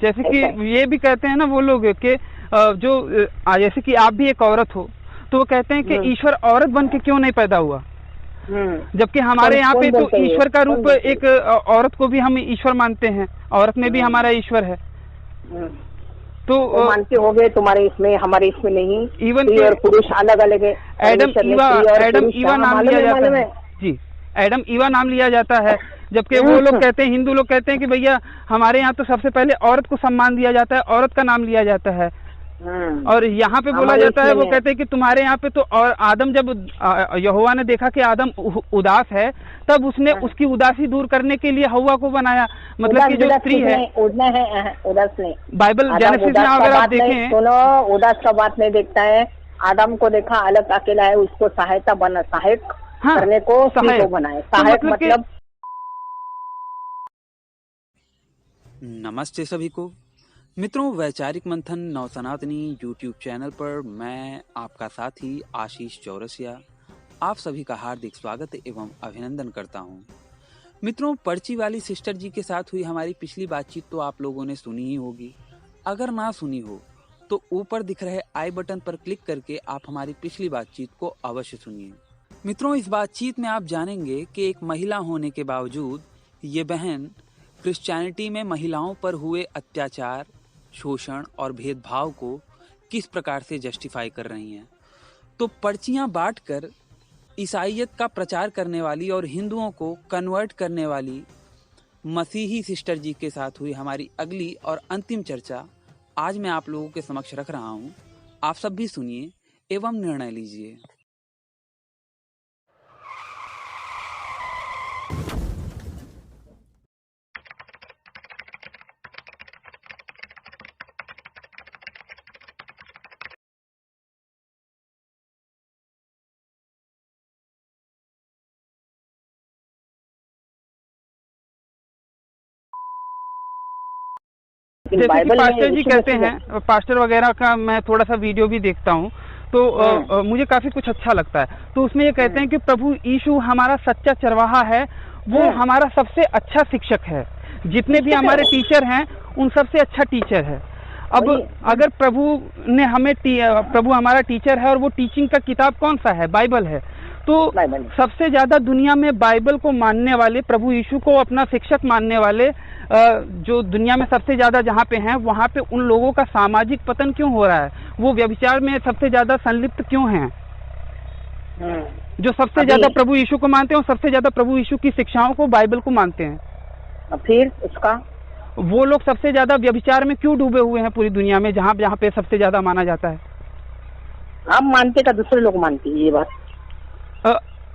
जैसे कि ये भी कहते हैं ना वो लोग कि जो जैसे कि आप भी एक औरत हो, तो वो कहते हैं कि ईश्वर औरत बन के क्यों नहीं पैदा हुआ, जबकि हमारे यहाँ पे तो ईश्वर का रूप एक औरत को भी हम ईश्वर मानते हैं, औरत में भी हमारा ईश्वर है। तो मानते होंगे तुम्हारे इसमें, हमारे इसमें नहीं। इवन स्त्री और पुरुष अलग अलग है। एडम ईवा नाम लिया जाता है जी, एडम ईवा नाम लिया जाता है, जबकि वो लोग कहते हैं, हिंदू लोग कहते हैं कि भैया हमारे यहाँ तो सबसे पले औरत को सम्मान दिया जाता है, औरत का नाम लिया जाता है। और यहाँ पे बोला जाता है, वो कहते हैं कि तुम्हारे यहाँ पे तो, और आदम जब यहोवा ने देखा कि आदम उदास है, तब उसने उसकी उदासी दूर करने के लिए हव्वा को बनाया। मतलब कि जो स्त्री है, उदास नहीं, बाइबल जेनेसिस में अगर आप देखें, सुनो, उदास का बात नहीं देखता है। आदम को देखा अलग अकेला है, उसको सहायता बना, सहायक करने को स्त्री को बनाए। सहायक मतलब नमस्ते सभी को मित्रों, वैचारिक मंथन नव सनातनी यूट्यूब चैनल पर मैं आपका साथी आशीष चौरसिया आप सभी का हार्दिक स्वागत एवं अभिनंदन करता हूं। मित्रों, पर्ची वाली सिस्टर जी के साथ हुई हमारी पिछली बातचीत तो आप लोगों ने सुनी ही होगी। अगर ना सुनी हो तो ऊपर दिख रहे आई बटन पर क्लिक करके आप हमारी पिछली बातचीत को अवश्य सुनिए। मित्रों, इस बातचीत में आप जानेंगे कि एक महिला होने के बावजूद ये बहन क्रिश्चियनिटी में महिलाओं पर हुए अत्याचार, शोषण और भेदभाव को किस प्रकार से जस्टिफाई कर रही हैं। तो पर्चियां बांटकर ईसाईयत का प्रचार करने वाली और हिंदुओं को कन्वर्ट करने वाली मसीही सिस्टर जी के साथ हुई हमारी अगली और अंतिम चर्चा आज मैं आप लोगों के समक्ष रख रहा हूं। आप सब भी सुनिए एवं निर्णय लीजिए। जैसे कि पास्टर जी कहते हैं, पास्टर वगैरह का मैं थोड़ा सा वीडियो भी देखता हूँ, तो मुझे काफी कुछ अच्छा लगता है। तो उसमें ये कहते हैं कि प्रभु यीशु हमारा सच्चा चरवाहा है, वो हमारा सबसे अच्छा शिक्षक है, जितने भी हमारे टीचर हैं उन सबसे अच्छा टीचर है। अब अगर प्रभु ने हमें प्रभु हमारा टीचर है और वो टीचिंग का किताब कौन सा है, बाइबल है, तो सबसे ज्यादा दुनिया में बाइबल को मानने वाले, प्रभु यीशु को अपना शिक्षक मानने वाले जो दुनिया में सबसे ज्यादा जहाँ पे हैं, वहाँ पे उन लोगों का सामाजिक पतन क्यों हो रहा है, वो व्यभिचार में सबसे ज्यादा संलिप्त क्यों हैं? जो सबसे ज्यादा प्रभु यीशु को मानते हैं और सबसे ज्यादा प्रभु यीशु की शिक्षाओं को, बाइबल को मानते हैं, फिर उसका वो लोग सबसे ज्यादा व्यभिचार में क्यों डूबे हुए हैं पूरी दुनिया में, जहाँ जहाँ पे सबसे ज्यादा माना जाता है? आप मानते का दूसरे लोग मानते हैं, ये बात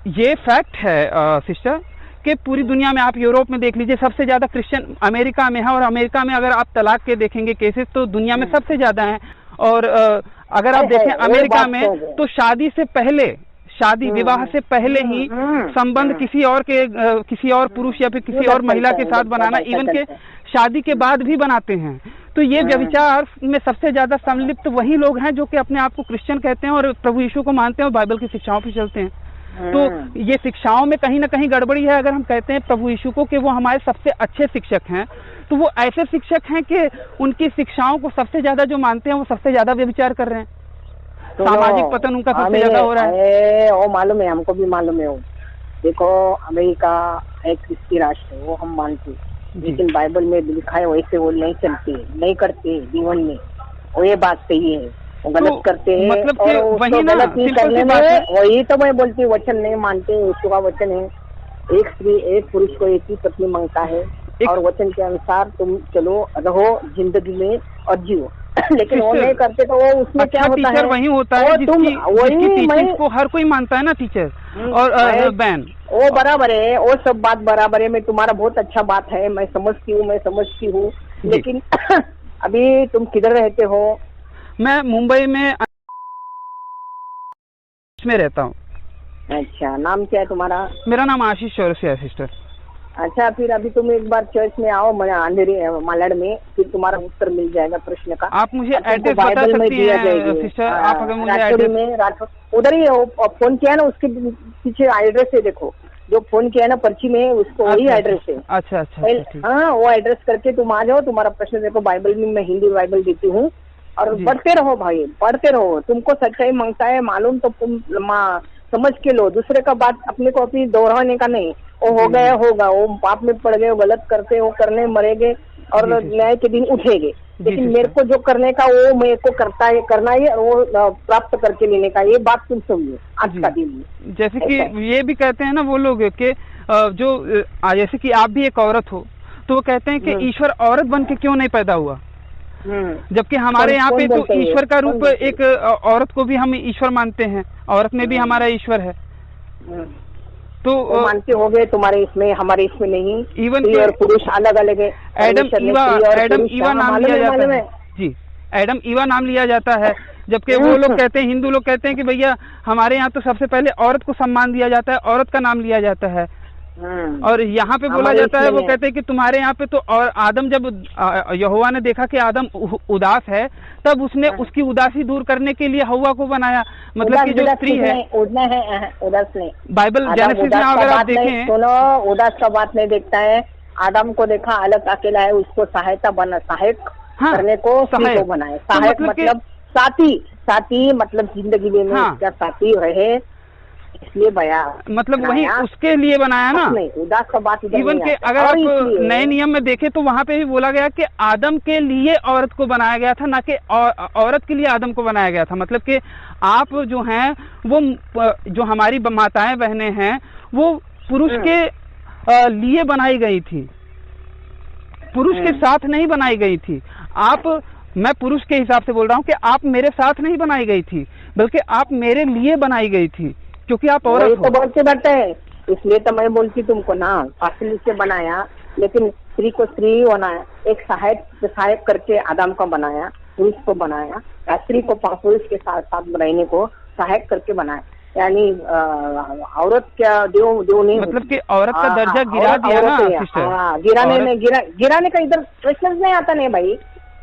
ये फैक्ट है सिस्टर, कि पूरी दुनिया में आप यूरोप में देख लीजिए, सबसे ज्यादा क्रिश्चियन अमेरिका में है, और अमेरिका में अगर आप तलाक के देखेंगे केसेस तो दुनिया में सबसे ज्यादा हैं। और अगर आप देखें अमेरिका में तो शादी से पहले, शादी विवाह से पहले ही संबंध किसी और पुरुष या फिर किसी और महिला के साथ बनाना, इवन के शादी के बाद भी बनाते हैं। तो ये व्यभिचार में सबसे ज्यादा संलिप्त वही लोग हैं जो कि अपने आप को क्रिश्चियन कहते हैं और प्रभु यीशु को मानते हैं और बाइबल की शिक्षाओं पर चलते हैं। तो ये शिक्षाओं में कहीं ना कहीं गड़बड़ी है। अगर हम कहते हैं प्रभु यीशु को कि वो हमारे सबसे अच्छे शिक्षक हैं, तो वो ऐसे शिक्षक हैं कि उनकी शिक्षाओं को सबसे ज्यादा जो मानते हैं वो सबसे ज्यादा व्यभिचार कर रहे हैं, तो सामाजिक पतन उनका सबसे ज्यादा हो रहा है। वो मालूम है, हमको भी मालूम है। वो देखो, अमेरिका एक क्रिस्ती राष्ट्र है, वो हम मानते हैं, लेकिन बाइबल में लिखा है वैसे वो नहीं चलते, नहीं करते जीवन में, वो ये बात सही है, वो गलत करते हैं। मतलब कि वही ना, गलत नहीं करने में, वही तो मैं बोलती हूँ, वचन नहीं मानते। यीशु का वचन है, एक स्त्री एक पुरुष को एक ही पत्नी मांगता है, और वचन के अनुसार तुम चलो, रहो जिंदगी में और जियो। लेकिन वो नहीं करते तो वो उसमें क्या होता है, वही होता है जिसकी टीचिंग को हर कोई मानता है ना, टीचर और बैन। वो बराबर है, वो सब बात बराबर है। मैं तुम्हारा बहुत अच्छा बात है, मैं समझती हूँ, लेकिन अभी तुम किधर रहते हो? मैं मुंबई में रहता हूँ। अच्छा, नाम क्या है तुम्हारा? मेरा नाम आशीष चौरसिया है सिस्टर। अच्छा, फिर अभी तुम एक बार चर्च में आओ, अंधेरी मालाड में, फिर तुम्हारा उत्तर मिल जाएगा प्रश्न का। आप मुझे एड्रेस बता सकती हैं सिस्टर? आप अगर मुझे एड्रेस में उधर ही फोन किया ना, उसके पीछे एड्रेस है, देखो जो फोन किया ना पर्ची में, उसको वही एड्रेस है। अच्छा अच्छा ठीक। हाँ, वो एड्रेस करके तुम आ जाओ, तुम्हारा प्रश्न देखो, बाइबल में मैं हिंदी बाइबल देती हूँ, और पढ़ते रहो भाई, पढ़ते रहो। तुमको सच्चाई मांगता है मालूम तो तुम समझ के लो, दूसरे का बात अपने को अपनी दोहराने का नहीं। वो हो गया होगा, वो पाप में पड़ गए, गलत करते, वो करने मरेंगे और न्याय के दिन उठेंगे, लेकिन मेरे को जो करने का वो मेरे को करना है, और वो प्राप्त करके लेने का, ये बात तुम समझो आज का दिन। जैसे कि ये भी कहते हैं ना वो लोग कि जो जैसे कि आप भी एक औरत हो, तो वो कहते हैं कि ईश्वर औरत बन के क्यों नहीं पैदा हुआ, जबकि हमारे यहाँ पे तो ईश्वर का रूप एक औरत को भी हम ईश्वर मानते हैं, औरत में भी हमारा ईश्वर है। तो मानते हो गए तुम्हारे इसमें, हमारे इसमें नहीं। इवन और पुरुष अलग अलग है। एडम ईवा नाम लिया जाता है जी, एडम ईवा नाम लिया जाता है, जबकि वो लोग कहते हैं, हिंदू लोग कहते हैं कि भैया हमारे यहाँ तो सबसे पले औरत को सम्मान दिया जाता है, औरत का नाम लिया जाता है। और यहाँ पे बोला जाता है, वो कहते हैं कि तुम्हारे यहाँ पे तो, और आदम जब यहोवा ने देखा कि आदम उदास है, तब उसने उसकी उदासी दूर करने के लिए हव्वा को बनाया। मतलब कि जो स्त्री है, उदास नहीं, बाइबल जेनेसिस में अगर आप देखें, सुनो, उदास का बात नहीं देखता है। आदम को देखा अलग अकेला है, उसको सहायता बना, सहायक करने को स्त्री को बनाया। सहायक मतलब साथी मतलब जिंदगी में क्या साथी रहे, इसलिए मतलब वही उसके लिए बनाया ना। नहीं, उदास का बात इवन के अगर आप नए नियम में देखें तो वहाँ पे भी बोला गया कि आदम के लिए औरत को बनाया गया था, ना कि औरत के लिए आदम को बनाया गया था। मतलब कि आप जो हैं वो जो हमारी माताएं बहनें हैं वो पुरुष के लिए बनाई गई थी, पुरुष के साथ नहीं बनाई गई थी। मैं पुरुष के हिसाब से बोल रहा हूँ कि आप मेरे साथ नहीं बनाई गई थी, बल्कि आप मेरे लिए बनाई गई थी, क्योंकि आप औरत हो। तो बोलते बैठे हैं, इसलिए तो मैं बोलती तुमको ना, फासिल से बनाया, लेकिन स्त्री को स्त्री बनाया, एक सहायक करके आदम को बनाया, पुरुष को बनाया, स्त्री को पुरुष के साथ रहने को सहायक करके बनाया। यानी औरत क्या देव नहीं, मतलब कि औरत का दर्जा गिरा दिया ना सिस्टर। गिराने का इधर प्रश्न नहीं आता नहीं भाई,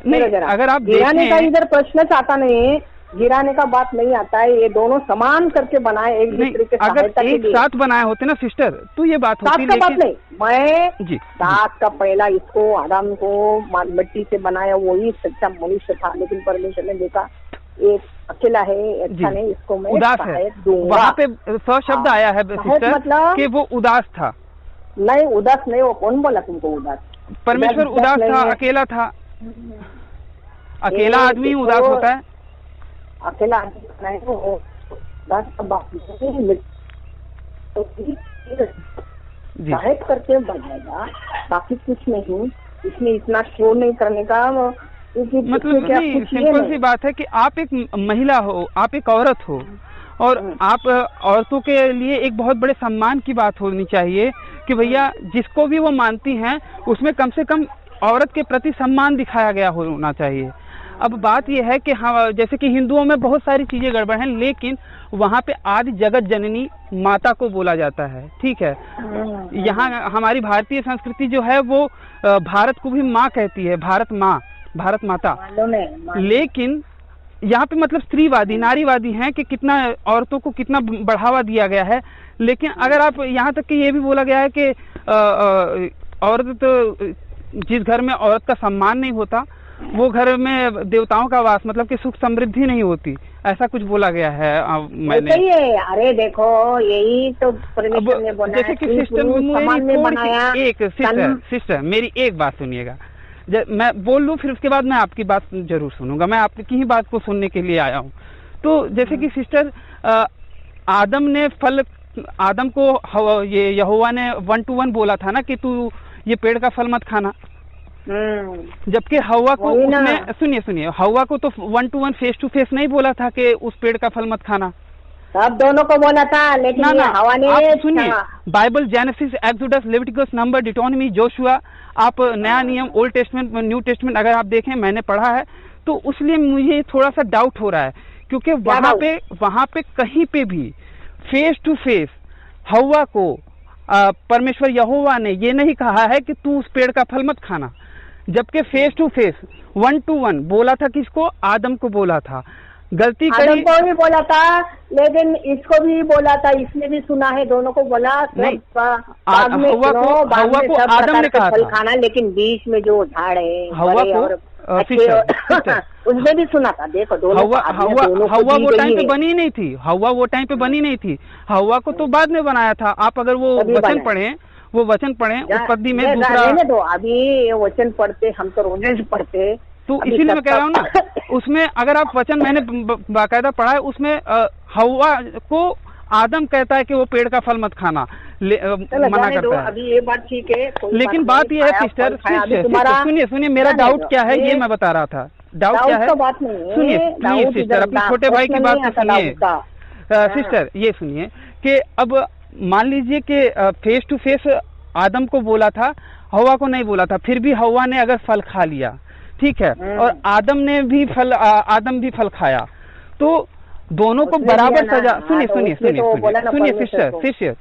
नहीं, अगर आप गिराने का इधर प्रश्न आता नहीं, गिराने का बात नहीं आता है। ये दोनों समान करके बनाए, एक दूसरे के अगर एक साथ बनाए होते ना सिस्टर तो ये बात होती। साथ का बात नहीं, मैं साथ का पहला इसको आदम को मिट्टी से बनाया, वही सच्चा मनुष्य था, लेकिन परमेश्वर ने देखा एक अकेला है, अच्छा नहीं, इसको मैं उदास है। वहाँ पे शब्द आया है सिस्टर मतलब कि वो उदास था। नहीं, उदास नहीं, वो कौन बोला तुमको उदास? परमेश्वर उदास था, अकेला था। अकेला आदमी उदास होता है, अकेला नहीं, वो सहायक करके बनाएगा, बाकी कुछ नहीं। इसमें इतना शो नहीं करने का, मतलब नहीं, सिंपल सी बात है कि आप एक महिला हो, आप एक औरत हो, और आप औरतों के लिए एक बहुत बड़े सम्मान की बात होनी चाहिए कि भैया जिसको भी वो मानती हैं उसमें कम से कम औरत के प्रति सम्मान दिखाया गया होना चाहिए। अब बात यह है कि हाँ, जैसे कि हिंदुओं में बहुत सारी चीज़ें गड़बड़ हैं, लेकिन वहाँ पे आदि जगत जननी माता को बोला जाता है, ठीक है। यहाँ हमारी भारतीय संस्कृति जो है वो भारत को भी माँ कहती है, भारत माँ, भारत माता। लेकिन यहाँ पे मतलब स्त्रीवादी, नारीवादी हैं कि कितना औरतों को कितना बढ़ावा दिया गया है। लेकिन अगर आप यहाँ तक कि ये भी बोला गया है कि औरत तो, जिस घर में औरत का सम्मान नहीं होता वो घर में देवताओं का वास, मतलब कि सुख समृद्धि नहीं होती, ऐसा कुछ बोला गया है। मैंने अरे देखो, यही तो परमेश्वर ने बोला। जैसे कि सिस्टर मेरी एक बात सुनिएगा, मैं बोल लूँ फिर उसके बाद मैं आपकी बात जरूर सुनूंगा, मैं आपकी ही बात को सुनने के लिए आया हूँ। तो जैसे कि सिस्टर, आदम को ये यहोवा ने 1 to 1 बोला था ना कि तू ये पेड़ का फल मत खाना, जबकि हवा को उसने, सुनिए, हवा को तो 1 to 1 फेस टू फेस नहीं बोला था कि उस पेड़ का फल मत खाना, सब दोनों को बोला था। लेकिन हवा ने, आप सुनिए, Bible Genesis, Exodus, Leviticus, number, Deuteronomy, Joshua, आप नया नियम, ओल्ड टेस्टमेंट, न्यू टेस्टमेंट अगर आप देखें, मैंने पढ़ा है, तो उसलिए मुझे थोड़ा सा डाउट हो रहा है, क्योंकि वहाँ पे कहीं पे भी फेस टू फेस हवा को परमेश्वर यहोवा ने ये नहीं कहा है कि तू उस पेड़ का फल मत खाना, जबकि फेस टू फेस 1 to 1 बोला था, किसको? आदम को बोला था। गलती आदम करी। को भी बोला था, लेकिन इसको भी बोला था, इसने भी सुना है, दोनों को बोला। नहीं, बाद में हव्वा सुनो, को बाद में सब आदम प्रकार ने के कहा फल था। खाना, लेकिन बीच में जो झाड़ है हव्वा बड़े को, और अच्छे, सिस्टर, उसने भी सुना था। देखो दोनों हव्वा दोनों को हव्वा दी वो गई टाइम पे है। बनी ही नहीं थी। हव्वा वो टाइम पे बनी नहीं थी। हव्वा को तो बाद में बनाया था। आप अगर वो तभी वचन बनाया। पढ़ें, वो वचन पढ़ें, उत्पत्ति में दूसरा, रहने दो, अभी ये वचन पढ़ते, हम तो रोज पढ़ते। तो अभी इसीलिए मैं सब कह रहा हूँ ना, उसमें अगर आप वचन, मैंने बाकायदा पढ़ा है, उसमें हव्वा को आदम कहता है कि वो पेड़ का फल मत खाना, चलो मना जाने दो, करता है। अभी ये बात ठीक है, कोई लेकिन बात बात नहीं, यह है खाया, सिस्टर, फल खाया, अभी तुम्हारा सुनिए, मेरा जाने डाउट दो, क्या है ये ये मैं बता रहा था। डाउट क्या है, का बात नहीं है, सुनिए प्लीज डाउट सिस्टर, इधर अपने छोटे भाई की प्रश्न बात नहीं तो आता सुनिए। डाउट का। सिस्टर ये सुनिए कि अब मान लीजिए कि फेस टू फेस आदम को बोला था, हवा को नहीं बोला था, फिर भी हवा ने अगर फल खा लिया, ठीक है, और आदम भी फल खाया, तो दोनों को बराबर सजा। सुनिए सिस्टर,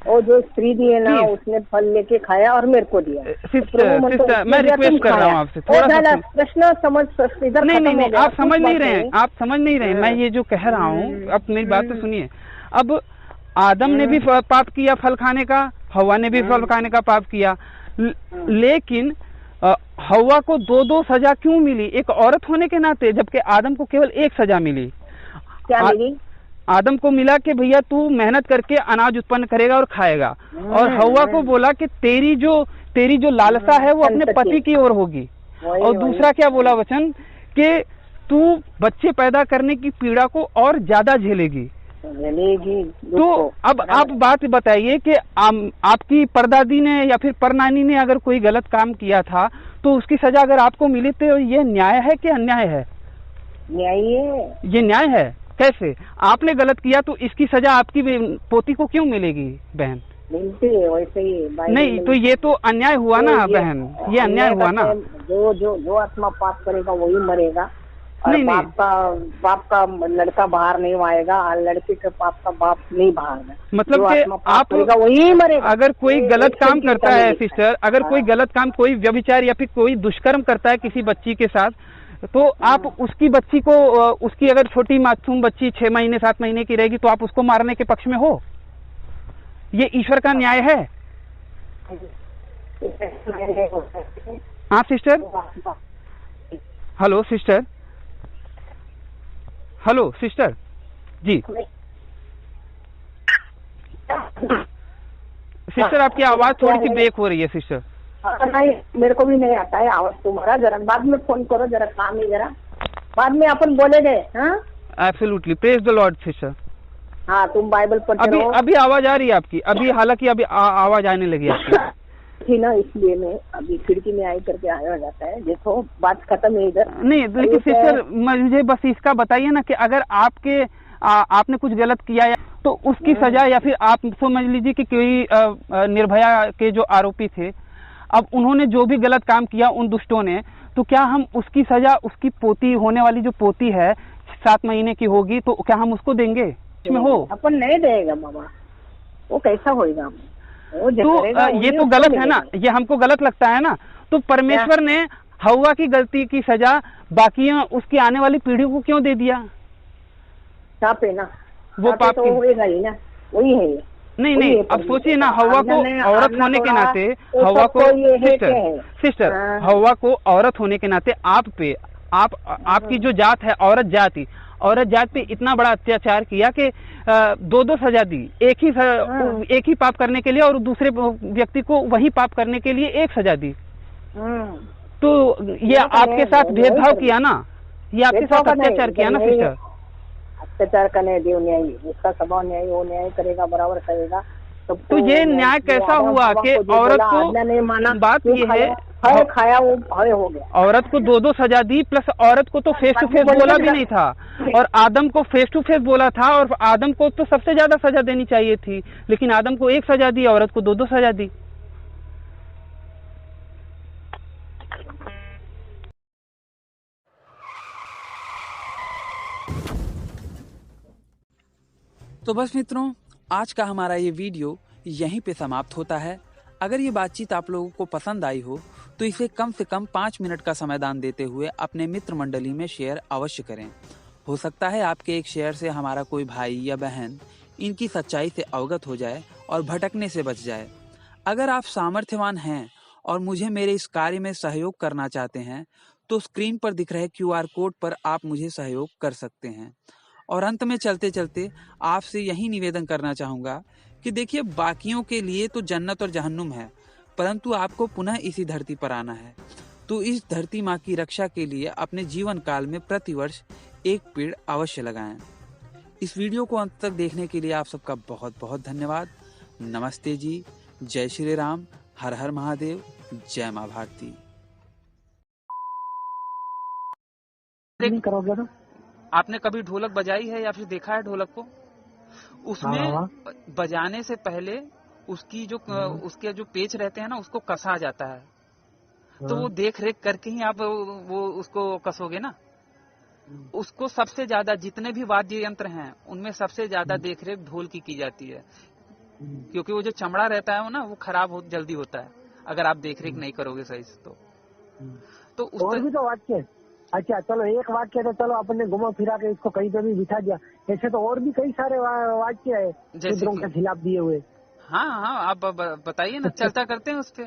वो जो स्त्री दी है ना, उसने फल लेके खाया और मेरे को दिया। सिस्टर मैं रिक्वेस्ट कर रहा हूँ आपसे, थोड़ा सा प्रश्न समझ, इधर नहीं, आप समझ नहीं रहे, मैं ये जो कह रहा हूँ, अब मेरी बात तो सुनिए। अब आदम ने भी पाप किया फल खाने का, हवा ने भी फल खाने का पाप किया, लेकिन हवा को दो सजा क्यों मिली एक औरत होने के नाते, जबकि आदम को केवल एक सजा मिली? क्या मिली? आदम को मिला कि भैया तू मेहनत करके अनाज उत्पन्न करेगा और खाएगा, और हवा को बोला कि तेरी जो लालसा है वो अपने पति की ओर होगी। और दूसरा क्या बोला वचन, कि तू बच्चे पैदा करने की पीड़ा को और ज्यादा झेलेगी। तो अब आप बात बताइए कि आपकी परदादी ने या फिर परनानी ने अगर कोई गलत काम किया था, तो उसकी सजा अगर आपको मिली, तो ये न्याय है कि अन्याय है? न्याय है। ये न्याय है। कैसे? आपने गलत किया तो इसकी सजा आपकी पोती को क्यों मिलेगी बहन? मिलती है वैसे ही। नहीं, तो ये तो अन्याय हुआ ना बहन, ये अन्याय हुआ ना। जो आत्मा पाप करेगा वही मरेगा। नहीं, बाप का लड़का बाहर नहीं आएगा, लड़के के पाप का बाप नहीं बाहर। मतलब कि आप वही मरेगा। अगर कोई गलत काम करता है सिस्टर, अगर कोई गलत काम, कोई व्यभिचार या फिर कोई दुष्कर्म करता है किसी बच्ची के साथ, तो आप उसकी बच्ची को, उसकी अगर छोटी मासूम बच्ची 6 महीने 7 महीने की रहेगी, तो आप उसको मारने के पक्ष में हो? ये ईश्वर का न्याय है। हाँ sister, hello sister, hello sister ji. Sister आपकी आवाज थोड़ी सी ब्रेक हो रही है सिस्टर। नहीं, मेरे को भी नहीं आता है आवाज तुम्हारा। जरा बाद में फोन करो, जरा काम है, जरा बाद में अपन बोलेंगे। हाँ absolutely, praise the Lord sister. हाँ, तुम बाइबल पढ़ते रहो। अभी आवाज आ रही है आपकी, अभी हालांकि अभी आवाज आने लगी आपकी थी ना, इसलिए मैं अभी खिड़की में आई करके आया हो जाता है। देखो बात खत्म है इधर। नहीं, लेकिन सिस्टर मुझे बस इसका बताइए ना कि अगर आपने कुछ गलत किया तो उसकी सजा, या फिर आप समझ लीजिए कि कोई निर्भया के जो आरोपी थे, अब उन्होंने जो भी गलत काम किया उन दुष्टों ने, तो क्या हम उसकी सजा, उसकी पोती होने वाली जो पोती है 7 महीने की होगी, तो क्या हम उसको देंगे? इसमें हो अपन नहीं देगा बाबा, वो कैसा होएगा? तो ये तो गलत है ना, ये हमको गलत लगता है ना। तो परमेश्वर ने हव्वा की गलती की सजा बाकी उसकी आने वाली पीढ़ी को क्यों दे दिया? पाप है ना, वो पाप तो होएगा ही ना, वही है। नहीं, अब सोचिए ना, हव्वा को औरत होने के नाते, हव्वा को सिस्टर, हव्वा को औरत होने के नाते आपकी जो जात है, औरत जात पे इतना बड़ा अत्याचार किया कि 2 सजा दी, एक ही पाप करने के लिए, और दूसरे व्यक्ति को वही पाप करने के लिए एक सजा दी। तो ये आपके साथ भेदभाव किया ना, ये आपके साथ अत्याचार किया ना सिस्टर। अत्याचार का न्याय देव न्याय, उसका स्वभाव न्याय, वो न्याय करेगा, बराबर करेगा। तो ये न्याय कैसा हुआ कि औरत को नहीं माना? बात ये है, खाया वो भय हो गया। औरत को 2 सजा दी, प्लस औरत को तो फेस टू फेस बोला भी नहीं था, और आदम को फेस टू फेस बोला था, और आदम को तो सबसे ज्यादा सजा देनी चाहिए थी, लेकिन आदम को 1 सजा दी, औरत को 2 सजा दी। तो बस मित्रों, आज का हमारा ये वीडियो यहीं पे समाप्त होता है। अगर ये बातचीत आप लोगों को पसंद आई हो तो इसे कम से कम 5 मिनट का समाधान देते हुए अपने मित्र मंडली में शेयर अवश्य करें, हो सकता है आपके एक शेयर से हमारा कोई भाई या बहन इनकी सच्चाई से अवगत हो जाए और भटकने से बच जाए। अगर आप सामर्थ्यवान हैं और मुझे मेरे इस कार्य में सहयोग करना चाहते हैं तो स्क्रीन पर दिख रहे QR कोड पर आप मुझे सहयोग कर सकते हैं। और अंत में चलते चलते आपसे यही निवेदन करना चाहूँगा कि देखिए, बाकियों के लिए तो जन्नत और जहन्नुम है, परंतु आपको पुनः इसी धरती पर आना है। तो इस धरती माँ की रक्षा के लिए अपने जीवन काल में प्रतिवर्ष एक पेड़ अवश्य लगाएं। इस वीडियो को अंत तक देखने के लिए आप सबका बहुत बहुत धन्यवाद। नमस्ते जी, जय श्री राम, हर हर महादेव, जय माँ भारती। करोगे ना? आपने कभी ढोलक बजाई है या फिर देखा है ढोलक को? उसमें हाँ। बजाने से पहले उसकी जो उसके जो पेच रहते हैं ना, उसको कसा जाता है। तो वो देख रेख करके ही आप वो उसको कसोगे ना। उसको सबसे ज्यादा, जितने भी वाद्य यंत्र हैं उनमें सबसे ज्यादा देख रेख ढोल की जाती है, क्योंकि वो जो चमड़ा रहता है वो ना, वो खराब हो जल्दी होता है अगर आप देख रेख नहीं करोगे सही से। तो और भी तो वाक्य। अच्छा चलो, एक वाक्य तो चलो अपन ने घुमा फिरा के इसको कहीं पे भी बिठा दिया। ऐसे तो और भी कई सारे वाक्य है शूद्रों के खिलाफ दिए हुए। हाँ हाँ, आप बताइए ना, चर्चा करते हैं उस पे।